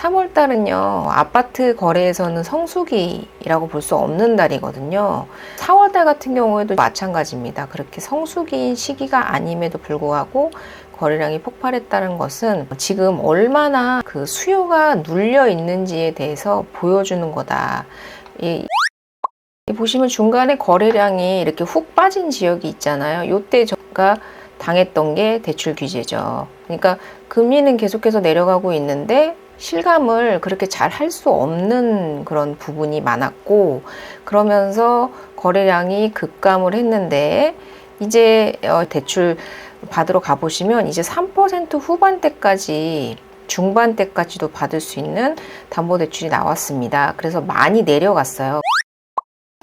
3월 달은요, 아파트 거래에서는 성수기라고 볼 수 없는 달이거든요. 4월 달 같은 경우에도 마찬가지입니다. 그렇게 성수기인 시기가 아님에도 불구하고 거래량이 폭발했다는 것은 지금 얼마나 그 수요가 눌려 있는지에 대해서 보여주는 거다. 보시면 중간에 거래량이 이렇게 훅 빠진 지역이 있잖아요. 요때 제가 당했던 게 대출 규제죠. 그러니까 금리는 계속해서 내려가고 있는데 실감을 그렇게 잘 할 수 없는 그런 부분이 많았고, 그러면서 거래량이 급감을 했는데 이제 대출 받으러 가보시면 이제 3% 후반대까지 중반대까지도 받을 수 있는 담보대출이 나왔습니다. 그래서 많이 내려갔어요.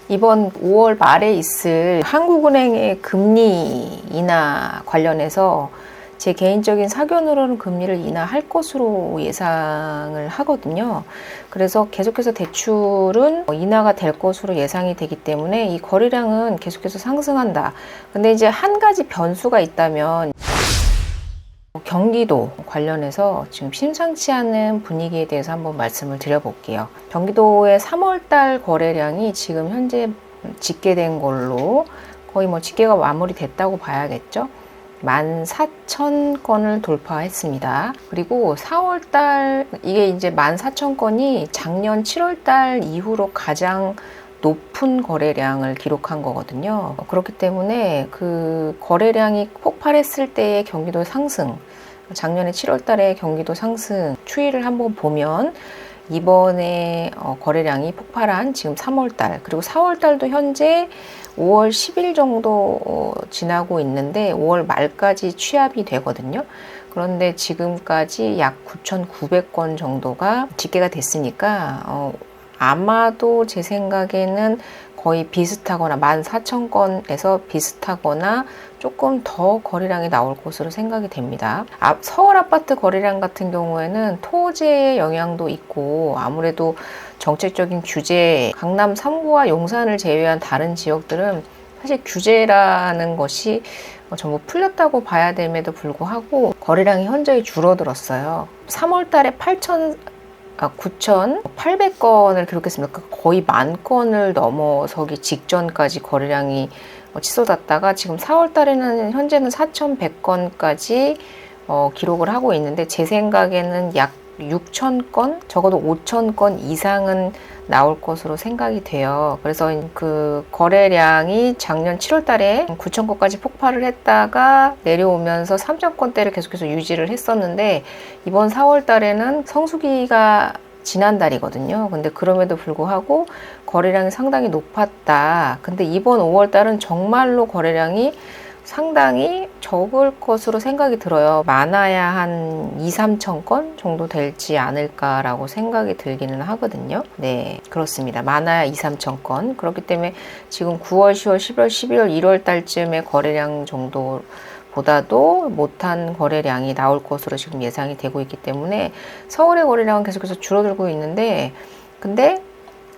이번 5월 말에 있을 한국은행의 금리 인하 관련해서 제 개인적인 사견으로는 금리를 인하할 것으로 예상을 하거든요. 그래서 계속해서 대출은 인하가 될 것으로 예상이 되기 때문에 이 거래량은 계속해서 상승한다. 근데 이제 한 가지 변수가 있다면 경기도 관련해서 지금 심상치 않은 분위기에 대해서 한번 말씀을 드려볼게요. 경기도의 3월달 거래량이 지금 현재 집계된 걸로 거의 집계가 마무리됐다고 봐야겠죠. 14,000건을 돌파했습니다. 그리고 4월달 이게 이제 14,000건이 작년 7월달 이후로 가장 높은 거래량을 기록한 거거든요. 그렇기 때문에 그 거래량이 폭발했을 때의 경기도 상승, 작년에 7월 달에 경기도 상승 추이를 한번 보면 이번에 거래량이 폭발한 지금 3월 달, 그리고 4월 달도 현재 5월 10일 정도 지나고 있는데 5월 말까지 취합이 되거든요. 그런데 지금까지 약 9,900건 정도가 집계가 됐으니까 아마도 제 생각에는 거의 비슷하거나 14,000건에서 비슷하거나 조금 더 거래량이 나올 것으로 생각이 됩니다. 서울 아파트 거래량 같은 경우에는 토지의 영향도 있고 아무래도 정책적인 규제, 강남 3구와 용산을 제외한 다른 지역들은 사실 규제라는 것이 전부 풀렸다고 봐야 됨에도 불구하고 거래량이 현저히 줄어들었어요. 3월 달에 9,800건을 기록했습니다. 거의 10,000건을 넘어서기 직전까지 거래량이 치솟았다가 지금 4월 달에는 현재는 4,100건까지 기록을 하고 있는데 제 생각에는 약 6,000건, 적어도 5,000건 이상은 나올 것으로 생각이 돼요. 그래서 그 거래량이 작년 7월 달에 9,000건까지 폭발을 했다가 내려오면서 3,000건대를 계속해서 유지를 했었는데 이번 4월 달에는 성수기가 지난 달이거든요. 근데 그럼에도 불구하고 거래량이 상당히 높았다. 근데 이번 5월 달은 정말로 거래량이 상당히 적을 것으로 생각이 들어요. 많아야 한 2-3천 건 정도 될지 않을까라고 생각이 들기는 하거든요. 네, 그렇습니다. 많아야 2-3천 건. 그렇기 때문에 지금 9월, 10월, 11월, 12월, 1월 달쯤의 거래량 정도 보다도 못한 거래량이 나올 것으로 지금 예상이 되고 있기 때문에 서울의 거래량은 계속해서 줄어들고 있는데 근데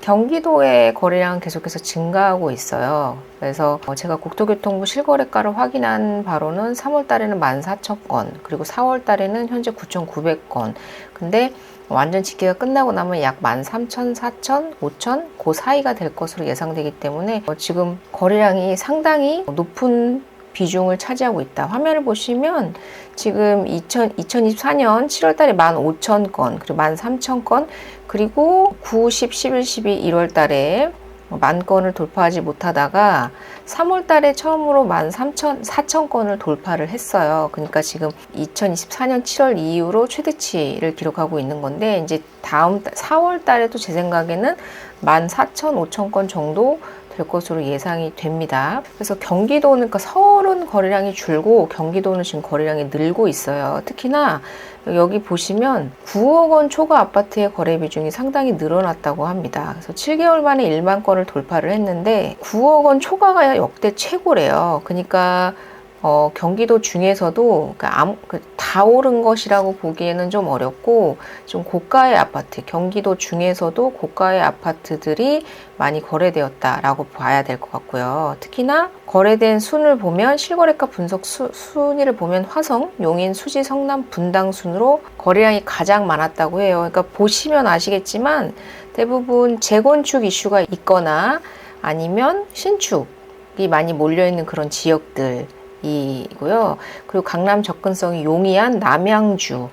경기도의 거래량은 계속해서 증가하고 있어요. 그래서 제가 국토교통부 실거래가를 확인한 바로는 3월 달에는 14,000건, 그리고 4월 달에는 현재 9,900건. 근데 완전 집계가 끝나고 나면 약 13,000, 4,000, 5,000 그 사이가 될 것으로 예상되기 때문에 지금 거래량이 상당히 높은 비중을 차지하고 있다. 화면을 보시면 지금 2024년 7월 달에 15,000건, 그리고 13,000건, 그리고 9, 10, 11, 12, 1월 달에 10,000건을 돌파하지 못하다가 3월 달에 처음으로 14,000건을 돌파를 했어요. 그러니까 지금 2024년 7월 이후로 최대치를 기록하고 있는 건데 이제 다음 4월 달에도 제 생각에는 14,000, 5,000건 정도 될 것으로 예상이 됩니다. 그래서 경기도는, 그러니까 서울은 거래량이 줄고 경기도는 지금 거래량이 늘고 있어요. 특히나 여기 보시면 9억 원 초과 아파트의 거래 비중이 상당히 늘어났다고 합니다. 그래서 7개월 만에 1만 건을 돌파를 했는데 9억 원 초과가 역대 최고래요. 그러니까 경기도 중에서도 다 오른 것이라고 보기에는 좀 어렵고 좀 고가의 아파트, 경기도 중에서도 고가의 아파트들이 많이 거래되었다라고 봐야 될 것 같고요. 특히나 거래된 순을 보면 실거래가 분석 순위를 보면 화성, 용인, 수지, 성남, 분당 순으로 거래량이 가장 많았다고 해요. 그러니까 보시면 아시겠지만 대부분 재건축 이슈가 있거나 아니면 신축이 많이 몰려있는 그런 지역들 이고요. 그리고 강남 접근성이 용이한 남양주도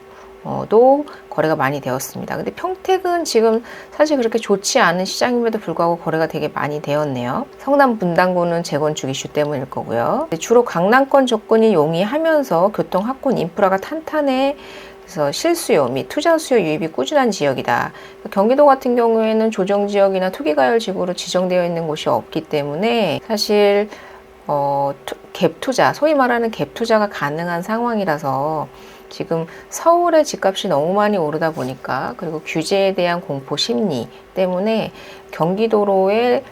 거래가 많이 되었습니다. 근데 평택은 지금 사실 그렇게 좋지 않은 시장임에도 불구하고 거래가 되게 많이 되었네요. 성남 분당구는 재건축 이슈 때문일 거고요. 주로 강남권 접근이 용이하면서 교통, 학군, 인프라가 탄탄해 그래서 실수요 및 투자 수요 유입이 꾸준한 지역이다. 경기도 같은 경우에는 조정지역이나 투기가열 지구로 지정되어 있는 곳이 없기 때문에 사실 갭 투자, 소위 말하는 갭 투자가 가능한 상황이라서 지금 서울의 집값이 너무 많이 오르다 보니까 그리고 규제에 대한 공포 심리 때문에 경기도로의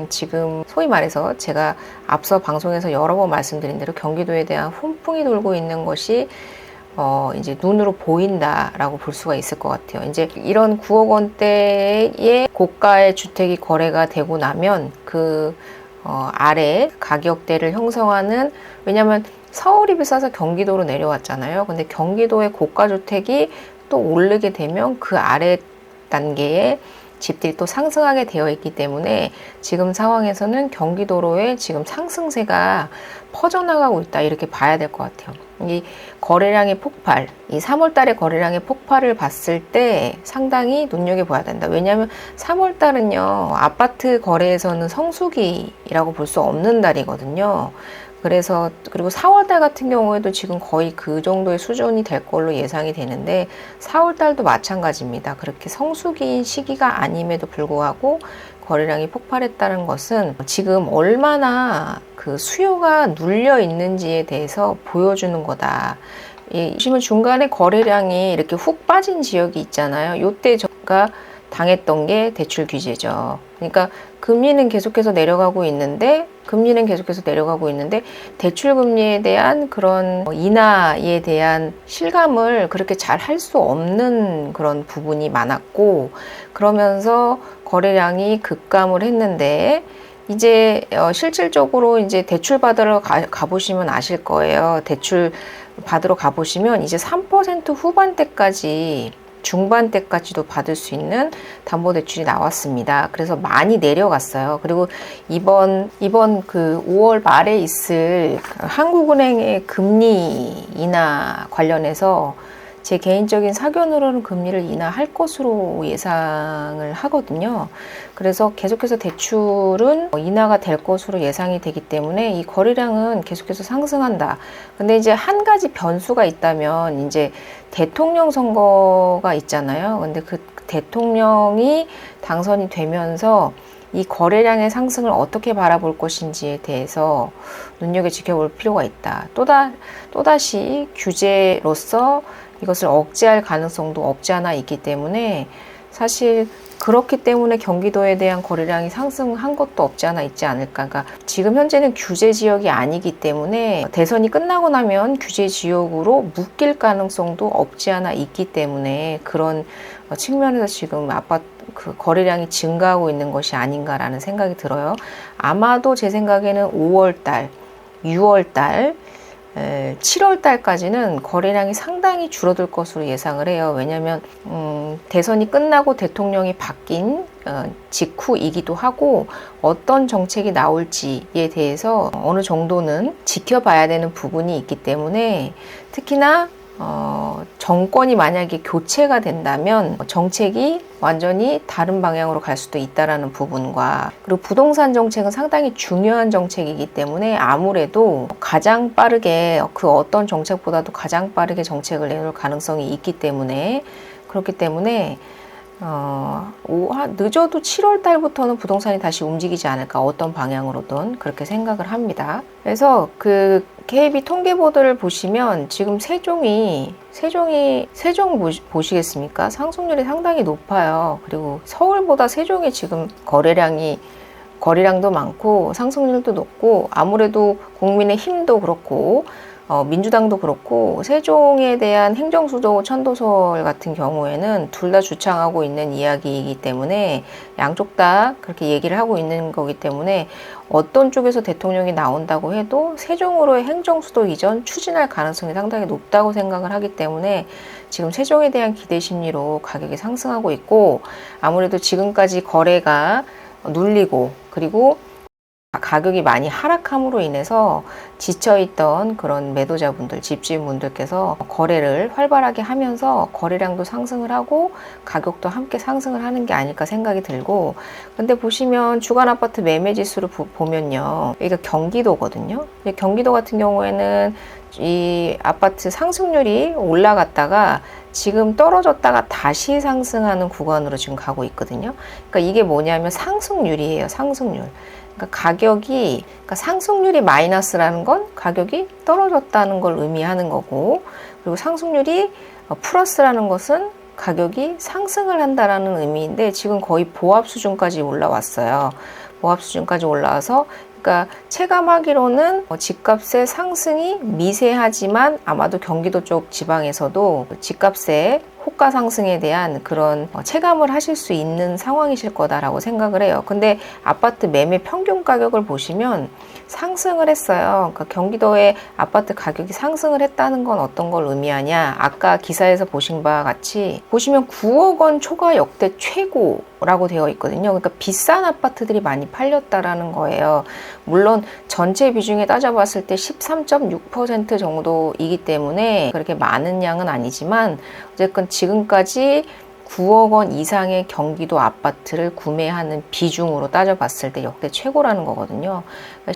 지금 소위 말해서 제가 앞서 방송에서 여러 번 말씀드린 대로 경기도에 대한 훈풍이 돌고 있는 것이 이제 눈으로 보인다라고 볼 수가 있을 것 같아요. 이제 이런 9억 원대의 고가의 주택이 거래가 되고 나면 아래 가격대를 형성하는, 왜냐면 서울이 비싸서 경기도로 내려왔잖아요. 근데 경기도의 고가 주택이 또 오르게 되면 그 아래 단계의 집들이 또 상승하게 되어 있기 때문에 지금 상황에서는 경기도로의 지금 상승세가 퍼져나가고 있다, 이렇게 봐야 될 것 같아요. 이 거래량의 폭발, 이 3월 달의 거래량의 폭발을 봤을 때 상당히 눈여겨봐야 된다. 왜냐하면 3월 달은요, 아파트 거래에서는 성수기라고 볼 수 없는 달이거든요. 그래서 그리고 4월 달 같은 경우에도 지금 거의 그 정도의 수준이 될 걸로 예상이 되는데 4월 달도 마찬가지입니다. 그렇게 성수기인 시기가 아님에도 불구하고 거래량이 폭발했다는 것은 지금 얼마나 그 수요가 눌려 있는지에 대해서 보여주는 거다. 보시면 중간에 거래량이 이렇게 훅 빠진 지역이 있잖아요. 요때 제가 당했던 게 대출 규제죠. 그러니까 금리는 계속해서 내려가고 있는데 대출 금리에 대한 그런 인하에 대한 실감을 그렇게 잘 할 수 없는 그런 부분이 많았고, 그러면서 거래량이 급감을 했는데 이제 실질적으로 이제 대출 받으러 가보시면 아실 거예요. 대출 받으러 가보시면 이제 3% 후반대까지 중반대까지도 받을 수 있는 담보대출이 나왔습니다. 그래서 많이 내려갔어요. 그리고 이번 그 5월 말에 있을 한국은행의 금리 인하 관련해서 제 개인적인 사견으로는 금리를 인하할 것으로 예상을 하거든요. 그래서 계속해서 대출은 인하가 될 것으로 예상이 되기 때문에 이 거래량은 계속해서 상승한다. 근데 이제 한 가지 변수가 있다면 이제 대통령 선거가 있잖아요. 근데 그 대통령이 당선이 되면서 이 거래량의 상승을 어떻게 바라볼 것인지에 대해서 눈여겨 지켜볼 필요가 있다. 또다시 규제로서 이것을 억제할 가능성도 없지 않아 있기 때문에 사실 그렇기 때문에 경기도에 대한 거래량이 상승한 것도 없지 않아 있지 않을까. 그러니까 지금 현재는 규제 지역이 아니기 때문에 대선이 끝나고 나면 규제 지역으로 묶일 가능성도 없지 않아 있기 때문에 그런 측면에서 지금 그 거래량이 증가하고 있는 것이 아닌가라는 생각이 들어요. 아마도 제 생각에는 5월달, 6월달, 7월 달까지는 거래량이 상당히 줄어들 것으로 예상을 해요. 왜냐하면 대선이 끝나고 대통령이 바뀐 직후이기도 하고 어떤 정책이 나올지에 대해서 어느 정도는 지켜봐야 되는 부분이 있기 때문에 특히나 정권이 만약에 교체가 된다면 정책이 완전히 다른 방향으로 갈 수도 있다라는 부분과, 그리고 부동산 정책은 상당히 중요한 정책이기 때문에 아무래도 가장 빠르게 그 어떤 정책보다도 가장 빠르게 정책을 내놓을 가능성이 있기 때문에, 그렇기 때문에 늦어도 7월 달부터는 부동산이 다시 움직이지 않을까, 어떤 방향으로든 그렇게 생각을 합니다. 그래서 그 KB 통계보도를 보시면 지금 세종 보시겠습니까? 상승률이 상당히 높아요. 그리고 서울보다 세종이 지금 거래량이 거래량도 많고 상승률도 높고 아무래도 국민의힘도 그렇고 민주당도 그렇고 세종에 대한 행정수도 천도설 같은 경우에는 둘 다 주창하고 있는 이야기이기 때문에 양쪽 다 그렇게 얘기를 하고 있는 거기 때문에 어떤 쪽에서 대통령이 나온다고 해도 세종으로의 행정수도 이전 추진할 가능성이 상당히 높다고 생각을 하기 때문에 지금 세종에 대한 기대 심리로 가격이 상승하고 있고 아무래도 지금까지 거래가 눌리고 그리고 가격이 많이 하락함으로 인해서 지쳐있던 그런 매도자분들, 집주인분들께서 거래를 활발하게 하면서 거래량도 상승을 하고 가격도 함께 상승을 하는 게 아닐까 생각이 들고 근데 보시면 주간 아파트 매매 지수를 보면요. 여기가 경기도거든요. 경기도 같은 경우에는 이 아파트 상승률이 올라갔다가 지금 떨어졌다가 다시 상승하는 구간으로 지금 가고 있거든요. 그러니까 이게 뭐냐면 상승률이에요. 상승률. 그러니까 가격이 그러니까 상승률이 마이너스라는 건 가격이 떨어졌다는 걸 의미하는 거고 그리고 상승률이 플러스라는 것은 가격이 상승을 한다라는 의미인데 지금 거의 보합 수준까지 올라왔어요. 보합 수준까지 올라와서 그러니까 체감하기로는 집값의 상승이 미세하지만 아마도 경기도 쪽 지방에서도 집값의 호가 상승에 대한 그런 체감을 하실 수 있는 상황이실 거다라고 생각을 해요. 근데 아파트 매매 평균 가격을 보시면 상승을 했어요. 그러니까 경기도의 아파트 가격이 상승을 했다는 건 어떤 걸 의미하냐? 아까 기사에서 보신 바와 같이 보시면 9억 원 초과 역대 최고라고 되어 있거든요. 그러니까 비싼 아파트들이 많이 팔렸다라는 거예요. 물론 전체 비중에 따져봤을 때 13.6% 정도이기 때문에 그렇게 많은 양은 아니지만 어쨌든 지금까지 9억 원 이상의 경기도 아파트를 구매하는 비중으로 따져봤을 때 역대 최고라는 거거든요.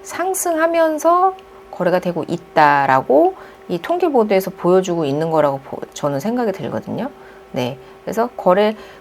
상승하면서 거래가 되고 있다라고 이 통계 보도에서 보여주고 있는 거라고 저는 생각이 들거든요. 네. 그래서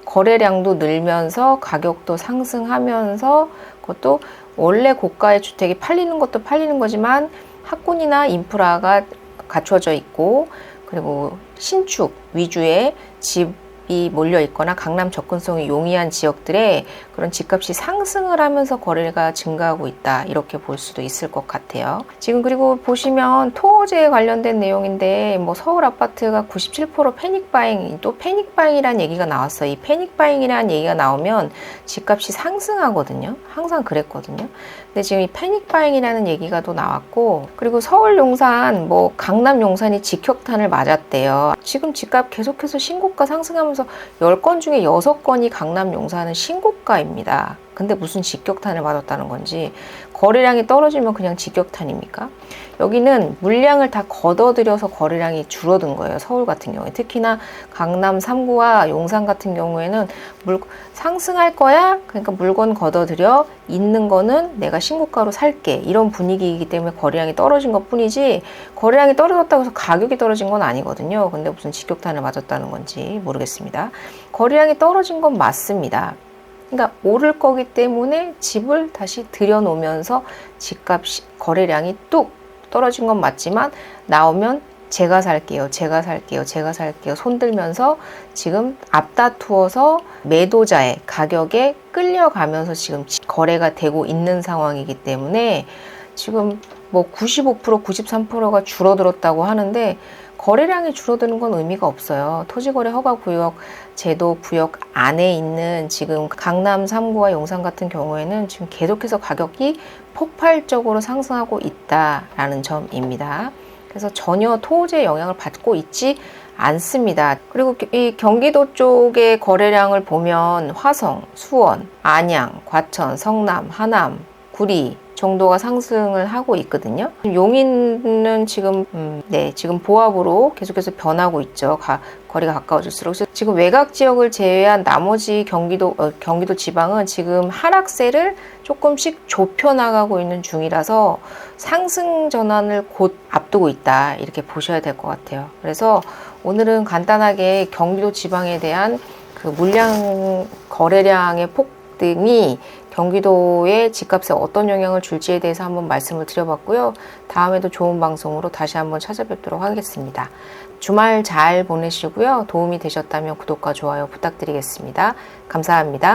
거래량도 늘면서 가격도 상승하면서 그것도 원래 고가의 주택이 팔리는 것도 팔리는 거지만 학군이나 인프라가 갖춰져 있고 그리고 신축 위주의 집이 몰려 있거나 강남 접근성이 용이한 지역들에 그런 집값이 상승을 하면서 거래가 증가하고 있다 이렇게 볼 수도 있을 것 같아요. 지금 그리고 보시면 토지에 관련된 내용인데 뭐 서울 아파트가 97% 패닉바잉 또 패닉바잉이라는 얘기가 나왔어요. 이 패닉바잉이라는 얘기가 나오면 집값이 상승하거든요. 항상 그랬거든요. 근데 지금 이 패닉바잉이라는 얘기가 또 나왔고 그리고 서울 용산 뭐 강남 용산이 직격탄을 맞았대요. 지금 집값 계속해서 신고가 상승하면서 10건 중에 6건이 강남 용산은 신고가입니다. 근데 무슨 직격탄을 맞았다는 건지 거래량이 떨어지면 그냥 직격탄입니까? 여기는 물량을 다 걷어들여서 거래량이 줄어든 거예요. 서울 같은 경우에. 특히나 강남 3구와 용산 같은 경우에는 상승할 거야? 그러니까 물건 걷어들여 있는 거는 내가 신고가로 살게. 이런 분위기이기 때문에 거래량이 떨어진 것 뿐이지 거래량이 떨어졌다고 해서 가격이 떨어진 건 아니거든요. 근데 무슨 직격탄을 맞았다는 건지 모르겠습니다. 거래량이 떨어진 건 맞습니다. 그러니까 오를 거기 때문에 집을 다시 들여놓으면서 집값 거래량이 뚝 떨어진 건 맞지만 나오면 제가 살게요. 손들면서 지금 앞다투어서 매도자의 가격에 끌려가면서 지금 거래가 되고 있는 상황이기 때문에 지금 뭐 95%, 93%가 줄어들었다고 하는데 거래량이 줄어드는 건 의미가 없어요. 토지거래 허가구역 제도 구역 안에 있는 지금 강남 3구와 용산 같은 경우에는 지금 계속해서 가격이 폭발적으로 상승하고 있다라는 점입니다. 그래서 전혀 토지의 영향을 받고 있지 않습니다. 그리고 이 경기도 쪽의 거래량을 보면 화성, 수원, 안양, 과천, 성남, 하남, 구리 정도가 상승을 하고 있거든요. 용인은 지금 지금 보합으로 계속해서 변하고 있죠. 거리가 가까워질수록. 그래서 지금 외곽 지역을 제외한 나머지 경기도 지방은 지금 하락세를 조금씩 좁혀 나가고 있는 중이라서 상승 전환을 곧 앞두고 있다 이렇게 보셔야 될 것 같아요. 그래서 오늘은 간단하게 경기도 지방에 대한 그 물량 거래량의 폭등이 경기도의 집값에 어떤 영향을 줄지에 대해서 한번 말씀을 드려봤고요. 다음에도 좋은 방송으로 다시 한번 찾아뵙도록 하겠습니다. 주말 잘 보내시고요. 도움이 되셨다면 구독과 좋아요 부탁드리겠습니다. 감사합니다.